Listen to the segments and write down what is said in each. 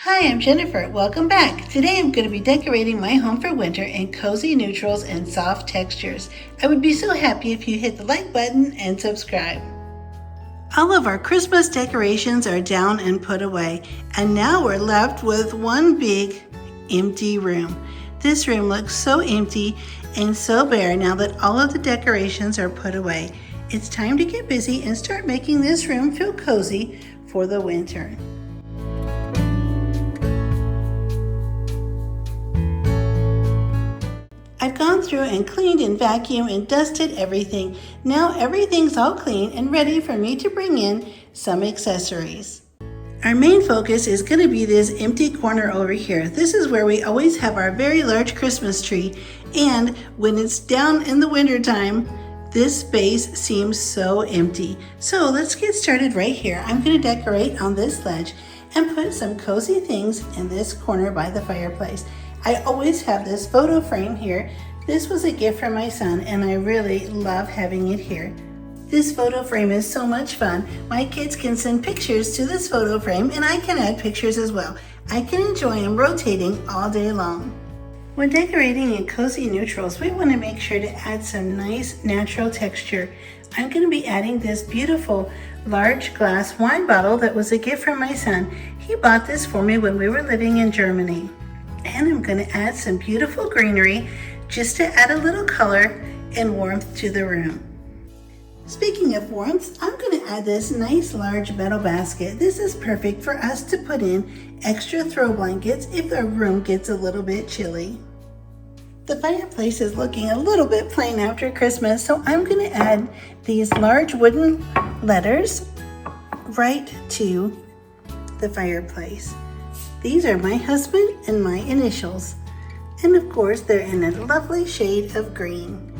Hi, I'm Jennifer. Welcome back. Today I'm going to be decorating my home for winter in cozy neutrals and soft textures. I would be so happy if you hit the like button and subscribe. All of our Christmas decorations are down and put away, and now we're left with one big empty room. This room looks so empty and so bare now that all of the decorations are put away. It's time to get busy and start making this room feel cozy for the winter. I've gone through and cleaned and vacuumed and dusted everything. Now everything's all clean and ready for me to bring in some accessories. Our main focus is going to be this empty corner over here. This is where we always have our very large Christmas tree, and when it's down in the winter time, this space seems so empty. So let's get started right here. I'm going to decorate on this ledge and put some cozy things in this corner by the fireplace. I always have this photo frame here. This was a gift from my son and I really love having it here. This photo frame is so much fun. My kids can send pictures to this photo frame and I can add pictures as well. I can enjoy them rotating all day long. When decorating in cozy neutrals, we want to make sure to add some nice natural texture. I'm going to be adding this beautiful large glass wine bottle that was a gift from my son. He bought this for me when we were living in Germany. And I'm going to add some beautiful greenery just to add a little color and warmth to the room. Speaking of warmth, I'm going to add this nice large metal basket. This is perfect for us to put in extra throw blankets if the room gets a little bit chilly. The fireplace is looking a little bit plain after Christmas, so I'm going to add these large wooden letters right to the fireplace. These are my husband and my initials. And of course, they're in a lovely shade of green.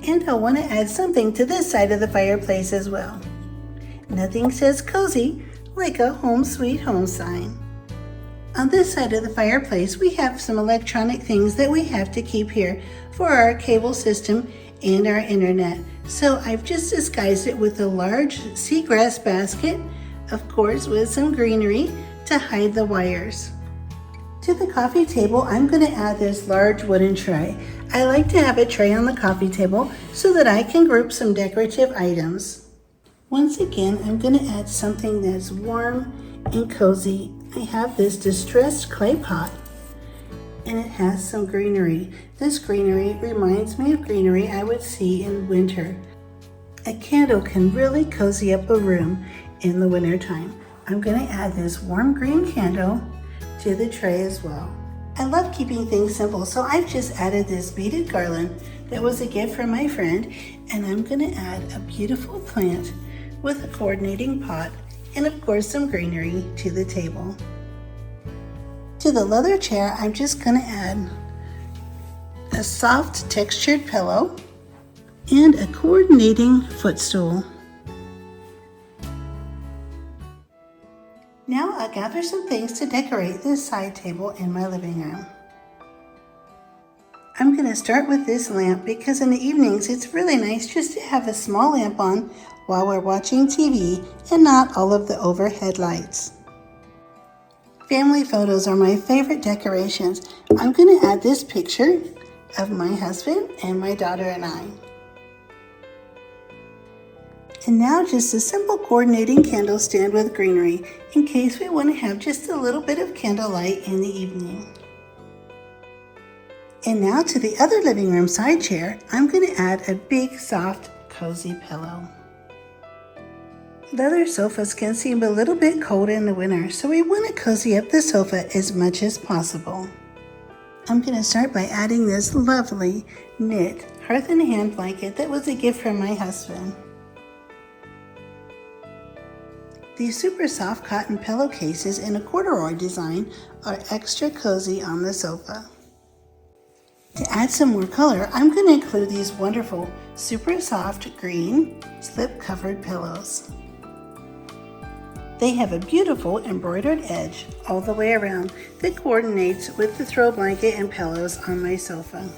And I want to add something to this side of the fireplace as well. Nothing says cozy like a home sweet home sign. On this side of the fireplace, we have some electronic things that we have to keep here for our cable system and our internet. So I've just disguised it with a large seagrass basket, of course with some greenery, to hide the wires. To the coffee table, I'm going to add this large wooden tray. I like to have a tray on the coffee table so that I can group some decorative items. Once again, I'm going to add something that's warm and cozy. I have this distressed clay pot and it has some greenery. This greenery reminds me of greenery I would see in winter. A candle can really cozy up a room in the wintertime. I'm going to add this warm green candle to the tray as well. I love keeping things simple, so I've just added this beaded garland that was a gift from my friend, and I'm going to add a beautiful plant with a coordinating pot and of course some greenery to the table. To the leather chair, I'm just going to add a soft textured pillow and a coordinating footstool. Now I'll gather some things to decorate this side table in my living room. I'm going to start with this lamp because in the evenings it's really nice just to have a small lamp on while we're watching TV and not all of the overhead lights. Family photos are my favorite decorations. I'm going to add this picture of my husband and my daughter and I. And now just a simple coordinating candle stand with greenery in case we want to have just a little bit of candlelight in the evening. And now to the other living room side chair, I'm going to add a big soft cozy pillow. Leather sofas can seem a little bit cold in the winter, so we want to cozy up the sofa as much as possible. I'm going to start by adding this lovely knit hearth and hand blanket that was a gift from my husband. These super soft cotton pillowcases in a corduroy design are extra cozy on the sofa. To add some more color, I'm going to include these wonderful super soft green slip covered pillows. They have a beautiful embroidered edge all the way around that coordinates with the throw blanket and pillows on my sofa.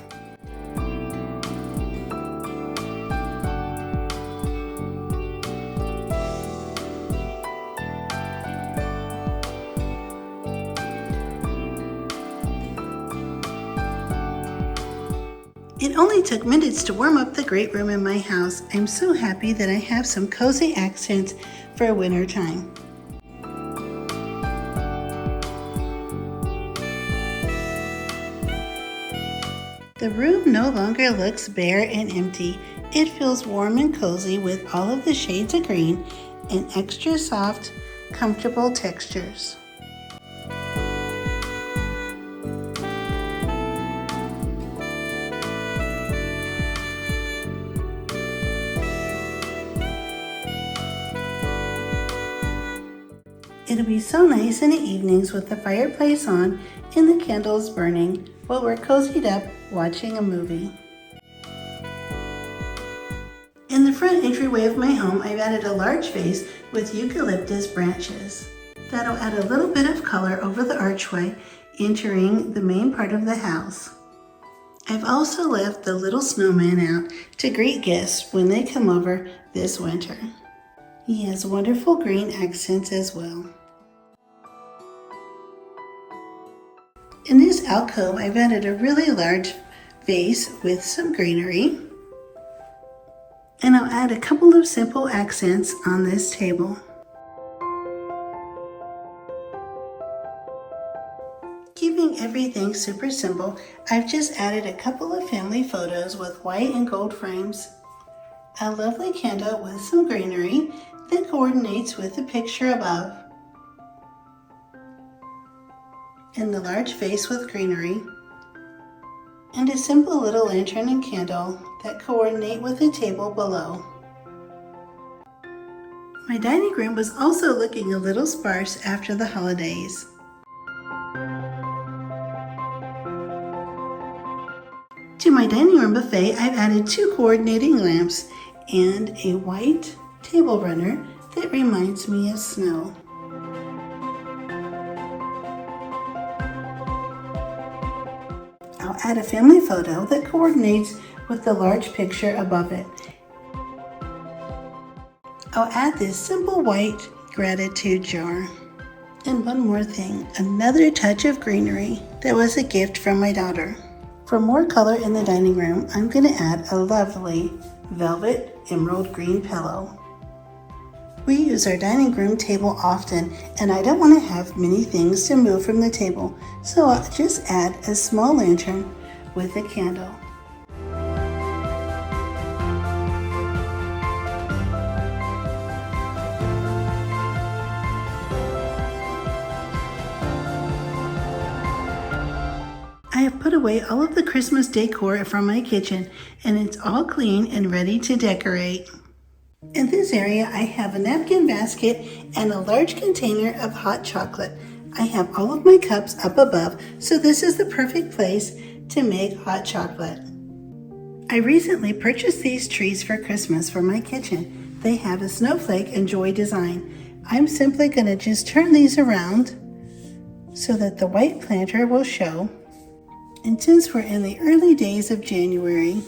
It only took minutes to warm up the great room in my house. I'm so happy that I have some cozy accents for winter time. The room no longer looks bare and empty. It feels warm and cozy with all of the shades of green and extra soft, comfortable textures. It'll be so nice in the evenings with the fireplace on and the candles burning while we're cozied up watching a movie. In the front entryway of my home, I've added a large vase with eucalyptus branches. That'll add a little bit of color over the archway entering the main part of the house. I've also left the little snowman out to greet guests when they come over this winter. He has wonderful green accents as well. In this alcove, I've added a really large vase with some greenery. And I'll add a couple of simple accents on this table. Keeping everything super simple, I've just added a couple of family photos with white and gold frames, a lovely candle with some greenery that coordinates with the picture above, and the large vase with greenery, and a simple little lantern and candle that coordinate with the table below. My dining room was also looking a little sparse after the holidays. To my dining room buffet, I've added 2 coordinating lamps and a white table runner that reminds me of snow. I'll add a family photo that coordinates with the large picture above it. I'll add this simple white gratitude jar. And one more thing, another touch of greenery that was a gift from my daughter. For more color in the dining room, I'm going to add a lovely velvet emerald green pillow. We use our dining room table often, and I don't want to have many things to move from the table, so I'll just add a small lantern with a candle. I have put away all of the Christmas decor from my kitchen, and it's all clean and ready to decorate. In this area, I have a napkin basket and a large container of hot chocolate. I have all of my cups up above, so this is the perfect place to make hot chocolate. I recently purchased these trees for Christmas for my kitchen. They have a snowflake and joy design. I'm simply going to just turn these around so that the white planter will show. And since we're in the early days of January,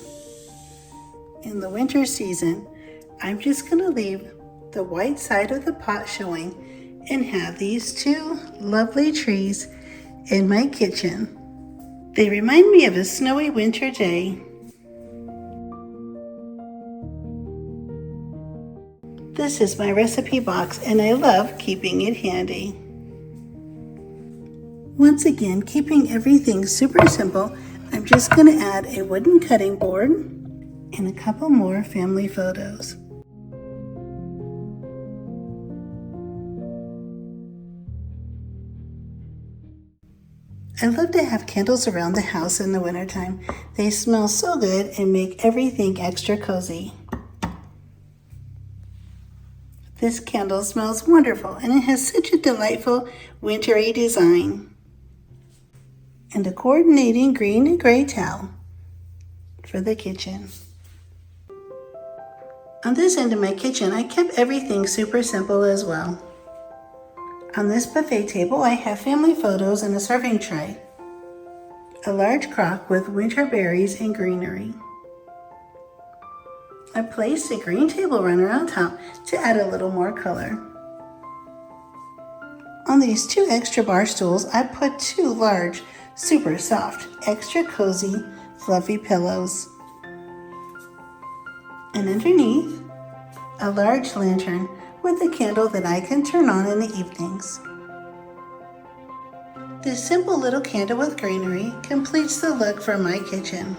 in the winter season, I'm just going to leave the white side of the pot showing and have these 2 lovely trees in my kitchen. They remind me of a snowy winter day. This is my recipe box, and I love keeping it handy. Once again, keeping everything super simple, I'm just going to add a wooden cutting board and a couple more family photos. I love to have candles around the house in the wintertime. They smell so good and make everything extra cozy. This candle smells wonderful, and it has such a delightful wintry design. And a coordinating green and gray towel for the kitchen. On this end of my kitchen, I kept everything super simple as well. On this buffet table, I have family photos and a serving tray, a large crock with winter berries and greenery. I placed a green table runner on top to add a little more color. On these 2 extra bar stools, I put 2 large, super soft, extra cozy fluffy pillows. And underneath, a large lantern with a candle that I can turn on in the evenings. This simple little candle with greenery completes the look for my kitchen.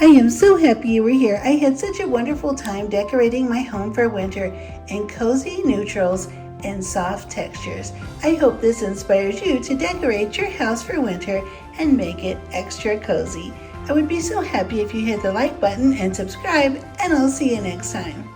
I am so happy you were here. I had such a wonderful time decorating my home for winter in cozy neutrals and soft textures. I hope this inspires you to decorate your house for winter and make it extra cozy. I would be so happy if you hit the like button and subscribe, and I'll see you next time.